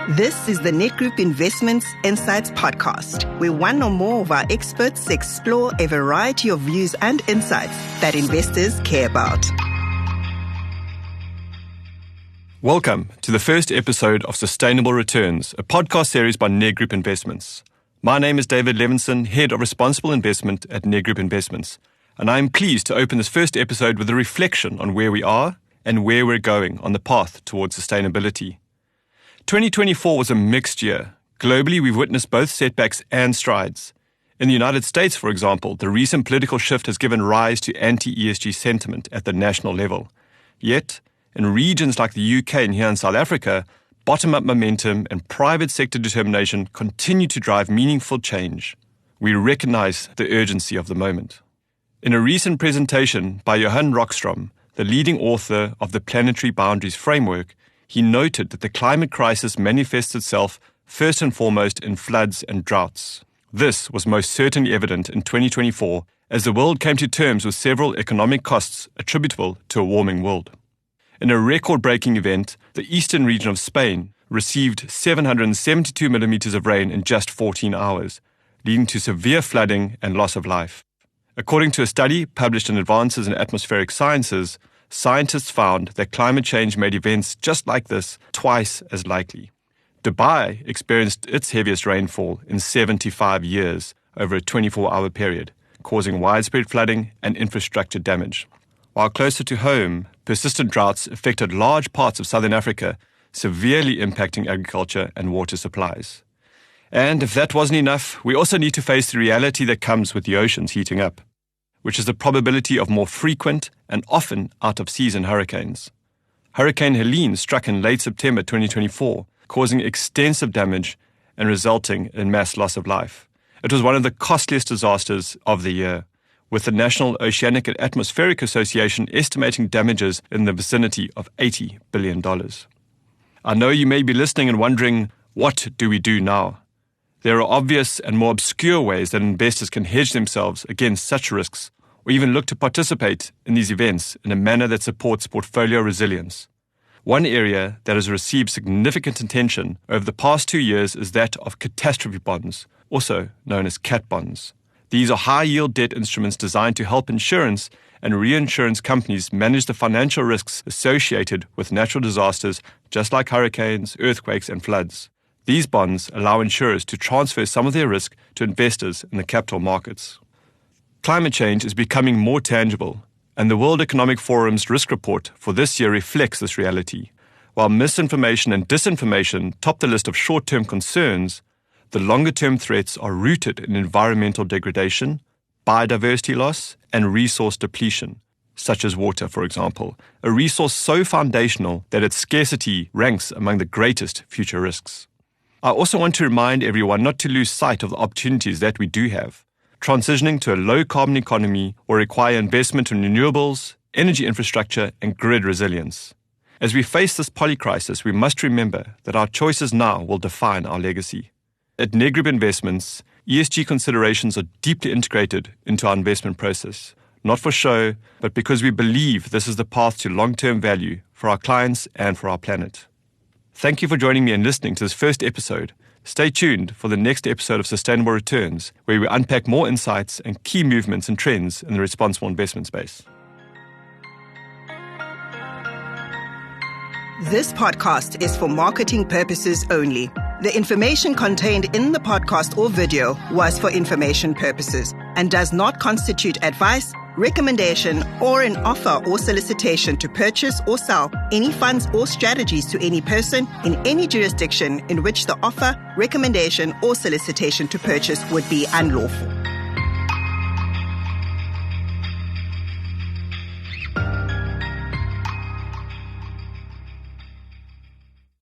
This is the Nedgroup Investments Insights podcast, where one or more of our experts explore a variety of views and insights that investors care about. Welcome to the first episode of Sustainable Returns, a podcast series by Nedgroup Investments. My name is David Levinson, Head of Responsible Investment at Nedgroup Investments, and I am pleased to open this first episode with a reflection on where we are and where we're going on the path towards sustainability. 2024 was a mixed year. Globally, we've witnessed both setbacks and strides. In the United States, for example, the recent political shift has given rise to anti-ESG sentiment at the national level. Yet, in regions like the UK and here in South Africa, bottom-up momentum and private sector determination continue to drive meaningful change. We recognize the urgency of the moment. In a recent presentation by Johan Rockstrom, the leading author of the Planetary Boundaries Framework, he noted that the climate crisis manifests itself first and foremost in floods and droughts. This was most certainly evident in 2024 as the world came to terms with several economic costs attributable to a warming world. In a record-breaking event, the eastern region of Spain received 772 millimeters of rain in just 14 hours, leading to severe flooding and loss of life. According to a study published in Advances in Atmospheric Sciences, scientists found that climate change made events just like this twice as likely. Dubai experienced its heaviest rainfall in 75 years over a 24-hour period, causing widespread flooding and infrastructure damage. While closer to home, persistent droughts affected large parts of southern Africa, severely impacting agriculture and water supplies. And if that wasn't enough, we also need to face the reality that comes with the oceans heating up, which is the probability of more frequent and often out-of-season hurricanes. Hurricane Helene struck in late September 2024, causing extensive damage and resulting in mass loss of life. It was one of the costliest disasters of the year, with the National Oceanic and Atmospheric Association estimating damages in the vicinity of $80 billion. I know you may be listening and wondering, what do we do now? There are obvious and more obscure ways that investors can hedge themselves against such risks, or even look to participate in these events in a manner that supports portfolio resilience. One area that has received significant attention over the past 2 years is that of catastrophe bonds, also known as cat bonds. These are high-yield debt instruments designed to help insurance and reinsurance companies manage the financial risks associated with natural disasters, just like hurricanes, earthquakes, and floods. These bonds allow insurers to transfer some of their risk to investors in the capital markets. Climate change is becoming more tangible, and the World Economic Forum's risk report for this year reflects this reality. While misinformation and disinformation top the list of short-term concerns, the longer-term threats are rooted in environmental degradation, biodiversity loss, and resource depletion, such as water, for example, a resource so foundational that its scarcity ranks among the greatest future risks. I also want to remind everyone not to lose sight of the opportunities that we do have. Transitioning to a low-carbon economy will require investment in renewables, energy infrastructure, and grid resilience. As we face this polycrisis, we must remember that our choices now will define our legacy. At Nedgroup Investments, ESG considerations are deeply integrated into our investment process, not for show, but because we believe this is the path to long-term value for our clients and for our planet. Thank you for joining me and listening to this first episode. Stay tuned for the next episode of Sustainable Returns, where we unpack more insights and key movements and trends in the responsible investment space. This podcast is for marketing purposes only. The information contained in the podcast or video was for information purposes and does not constitute advice, recommendation, or an offer or solicitation to purchase or sell any funds or strategies to any person in any jurisdiction in which the offer, recommendation, or solicitation to purchase would be unlawful.